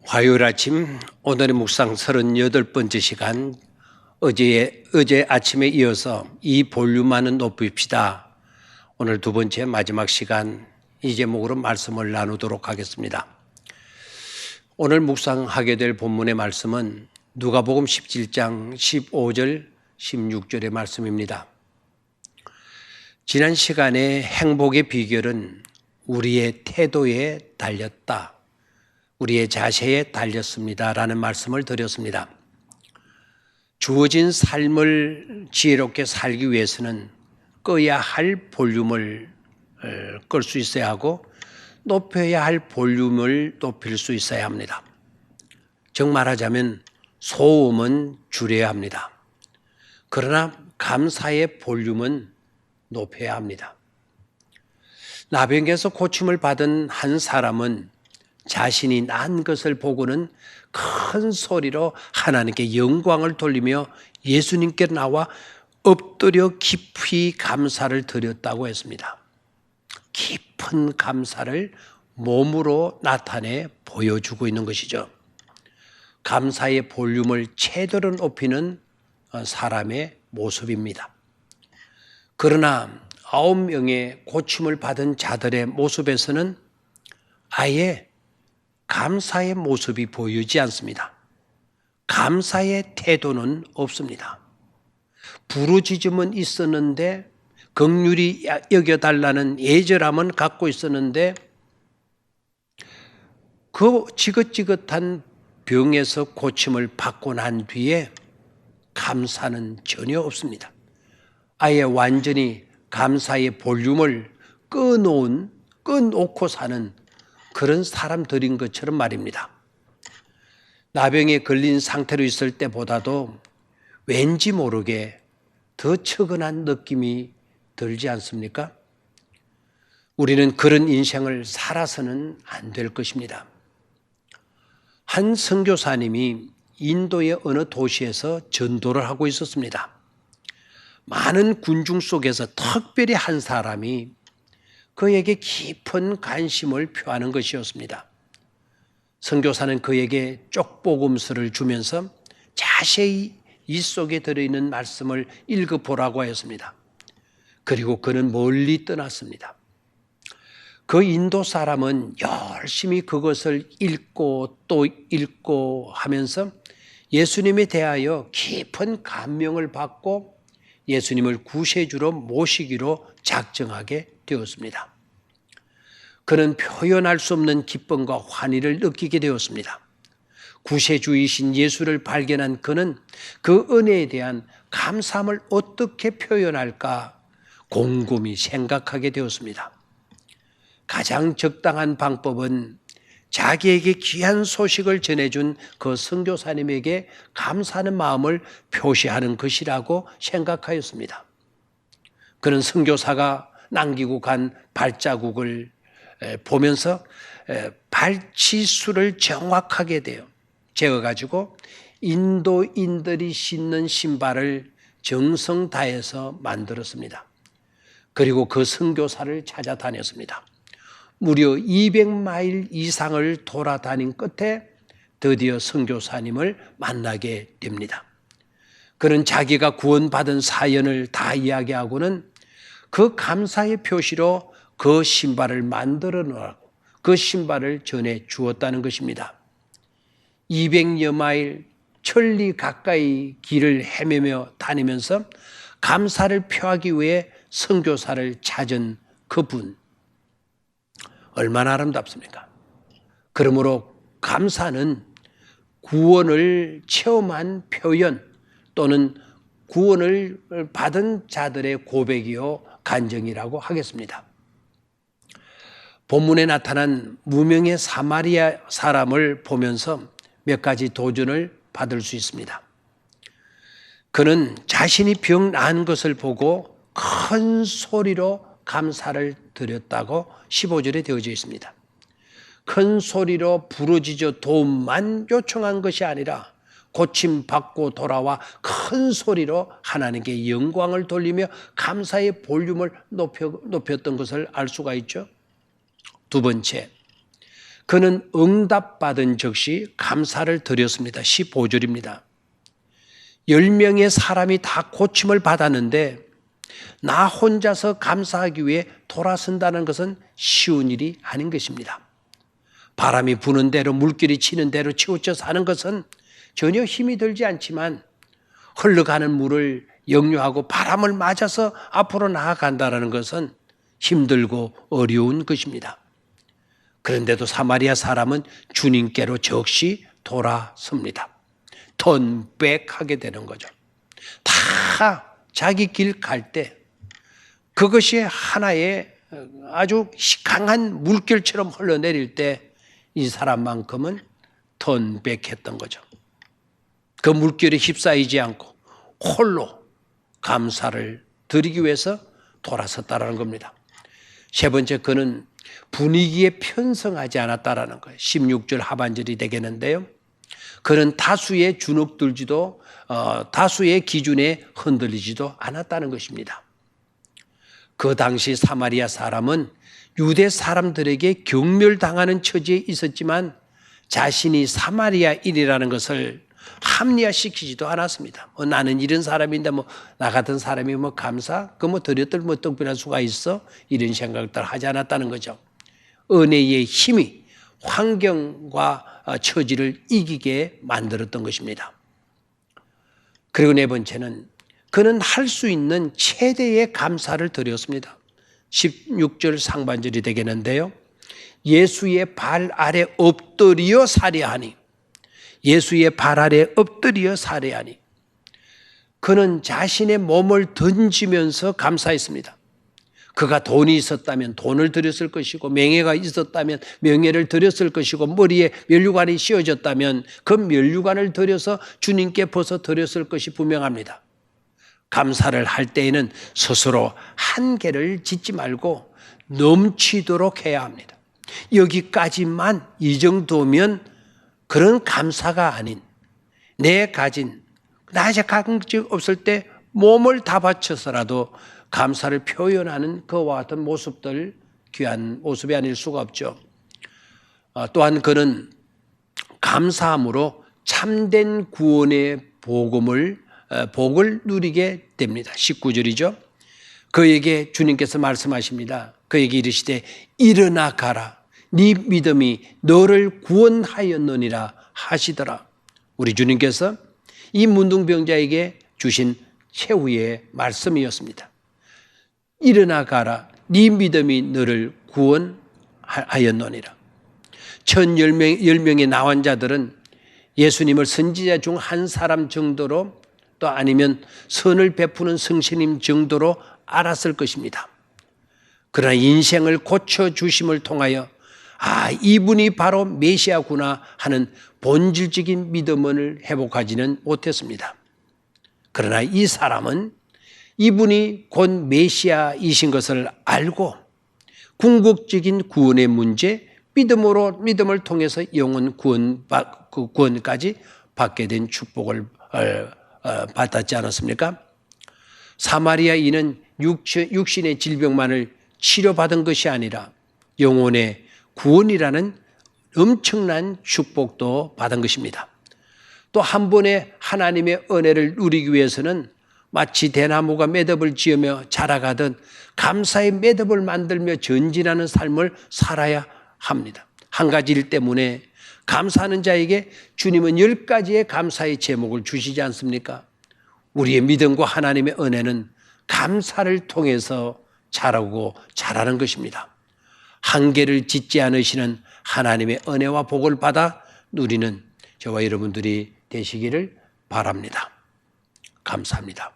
화요일 아침 오늘의 묵상 38번째 시간, 어제 아침에 이어서 이 볼륨만은 높입시다. 오늘 두 번째 마지막 시간, 이 제목으로 말씀을 나누도록 하겠습니다. 오늘 묵상하게 될 본문의 말씀은 누가복음 17장 15절 16절의 말씀입니다. 지난 시간에 행복의 비결은 우리의 태도에 달렸다, 우리의 자세에 달렸습니다 라는 말씀을 드렸습니다. 주어진 삶을 지혜롭게 살기 위해서는 꺼야 할 볼륨을 끌 수 있어야 하고 높여야 할 볼륨을 높일 수 있어야 합니다. 즉 말하자면 소음은 줄여야 합니다. 그러나 감사의 볼륨은 높여야 합니다. 나병에서 고침을 받은 한 사람은 자신이 난 것을 보고는 큰 소리로 하나님께 영광을 돌리며 예수님께 나와 엎드려 깊이 감사를 드렸다고 했습니다. 깊은 감사를 몸으로 나타내 보여주고 있는 것이죠. 감사의 볼륨을 제대로 높이는 사람의 모습입니다. 그러나 9명의 고침을 받은 자들의 모습에서는 아예 감사의 모습이 보이지 않습니다. 감사의 태도는 없습니다. 부르짖음은 있었는데, 긍휼히 여겨달라는 애절함은 갖고 있었는데, 그 지긋지긋한 병에서 고침을 받고 난 뒤에 감사는 전혀 없습니다. 아예 완전히 감사의 볼륨을 꺼놓고 사는 그런 사람들인 것처럼 말입니다. 나병에 걸린 상태로 있을 때보다도 왠지 모르게 더 처근한 느낌이 들지 않습니까? 우리는 그런 인생을 살아서는 안 될 것입니다. 한 선교사님이 인도의 어느 도시에서 전도를 하고 있었습니다. 많은 군중 속에서 특별히 한 사람이 그에게 깊은 관심을 표하는 것이었습니다. 선교사는 그에게 쪽복음서를 주면서 자세히 이 속에 들어있는 말씀을 읽어보라고 하였습니다. 그리고 그는 멀리 떠났습니다. 그 인도 사람은 열심히 그것을 읽고 또 읽고 하면서 예수님에 대하여 깊은 감명을 받고 예수님을 구세주로 모시기로 작정하게 되었습니다. 그는 표현할 수 없는 기쁨과 환희를 느끼게 되었습니다. 구세주이신 예수를 발견한 그는 그 은혜에 대한 감사함을 어떻게 표현할까 곰곰이 생각하게 되었습니다. 가장 적당한 방법은 자기에게 귀한 소식을 전해준 그 선교사님에게 감사하는 마음을 표시하는 것이라고 생각하였습니다. 그는 선교사가 남기고 간 발자국을 보면서 발치수를 정확하게 재어가지고 인도인들이 신는 신발을 정성 다해서 만들었습니다. 그리고 그 선교사를 찾아다녔습니다. 무려 200마일 이상을 돌아다닌 끝에 드디어 선교사님을 만나게 됩니다. 그는 자기가 구원받은 사연을 다 이야기하고는 그 감사의 표시로 그 신발을 만들어 놓으라고 그 신발을 전해 주었다는 것입니다. 200여 마일 천리 가까이 길을 헤매며 다니면서 감사를 표하기 위해 선교사를 찾은 그분, 얼마나 아름답습니까? 그러므로 감사는 구원을 체험한 표현 또는 구원을 받은 자들의 고백이요 간증이라고 하겠습니다. 본문에 나타난 무명의 사마리아 사람을 보면서 몇 가지 도전을 받을 수 있습니다. 그는 자신이 병 나은 것을 보고 큰 소리로 감사를 드렸다고 15절에 되어져 있습니다. 큰 소리로 부르짖어 도움만 요청한 것이 아니라 고침받고 돌아와 큰 소리로 하나님께 영광을 돌리며 감사의 볼륨을 높였던 것을 알 수가 있죠. 두 번째, 그는 응답받은 즉시 감사를 드렸습니다. 15절입니다. 10명의 사람이 다 고침을 받았는데 나 혼자서 감사하기 위해 돌아선다는 것은 쉬운 일이 아닌 것입니다. 바람이 부는 대로 물결이 치는 대로 치우쳐 사는 것은 전혀 힘이 들지 않지만 흘러가는 물을 역류하고 바람을 맞아서 앞으로 나아간다는 것은 힘들고 어려운 것입니다. 그런데도 사마리아 사람은 주님께로 즉시 돌아섭니다. 턴백하게 되는 거죠. 다 자기 길 갈 때 그것이 하나의 아주 강한 물결처럼 흘러내릴 때 이 사람만큼은 턴백했던 거죠. 그 물결에 휩싸이지 않고 홀로 감사를 드리기 위해서 돌아섰다라는 겁니다. 세 번째, 그는 분위기에 편성하지 않았다라는 거예요. 16절 하반절이 되겠는데요. 그는 다수의 주눅들지도 다수의 기준에 흔들리지도 않았다는 것입니다. 그 당시 사마리아 사람은 유대 사람들에게 경멸당하는 처지에 있었지만 자신이 사마리아인이라는 것을 합리화시키지도 않았습니다. 나는 이런 사람인데 나 같은 사람이 감사? 드렸들 특별할 수가 있어? 이런 생각들 하지 않았다는 거죠. 은혜의 힘이 환경과 처지를 이기게 만들었던 것입니다. 그리고 네 번째는 그는 할 수 있는 최대의 감사를 드렸습니다. 16절 상반절이 되겠는데요. 예수의 발 아래 엎드려 살해하니, 예수의 발 아래 엎드려 살해하니, 그는 자신의 몸을 던지면서 감사했습니다. 그가 돈이 있었다면 돈을 드렸을 것이고, 명예가 있었다면 명예를 드렸을 것이고, 머리에 면류관이 씌워졌다면 그 면류관을 드려서 주님께 벗어 드렸을 것이 분명합니다. 감사를 할 때에는 스스로 한계를 짓지 말고 넘치도록 해야 합니다. 여기까지만, 이 정도면 그런 감사가 아닌, 내 가진, 나 이제 가끔씩 없을 때 몸을 다 바쳐서라도 감사를 표현하는 그와 같은 모습들, 귀한 모습이 아닐 수가 없죠. 또한 그는 감사함으로 참된 구원의 복을 누리게 됩니다. 19절이죠. 그에게 주님께서 말씀하십니다. 그에게 이르시되 일어나 가라. 네 믿음이 너를 구원하였느니라 하시더라. 우리 주님께서 이 문둥병자에게 주신 최후의 말씀이었습니다. 일어나 가라. 네 믿음이 너를 구원하였느니라. 10명의 나환자들은 예수님을 선지자 중 한 사람 정도로, 또 아니면 선을 베푸는 성신님 정도로 알았을 것입니다. 그러나 인생을 고쳐주심을 통하여 이분이 바로 메시아구나 하는 본질적인 믿음을 회복하지는 못했습니다. 그러나 이 사람은 이분이 곧 메시아이신 것을 알고 궁극적인 구원의 문제, 믿음을 통해서 영혼 구원까지 받게 된 축복을 받았지 않았습니까? 사마리아인은 육신의 질병만을 치료받은 것이 아니라 영혼의 구원이라는 엄청난 축복도 받은 것입니다. 또 한 번의 하나님의 은혜를 누리기 위해서는 마치 대나무가 매듭을 지으며 자라가듯 감사의 매듭을 만들며 전진하는 삶을 살아야 합니다. 한 가지 일 때문에 감사하는 자에게 주님은 10가지의 감사의 제목을 주시지 않습니까? 우리의 믿음과 하나님의 은혜는 감사를 통해서 자라고 자라는 것입니다. 한계를 짓지 않으시는 하나님의 은혜와 복을 받아 누리는 저와 여러분들이 되시기를 바랍니다. 감사합니다.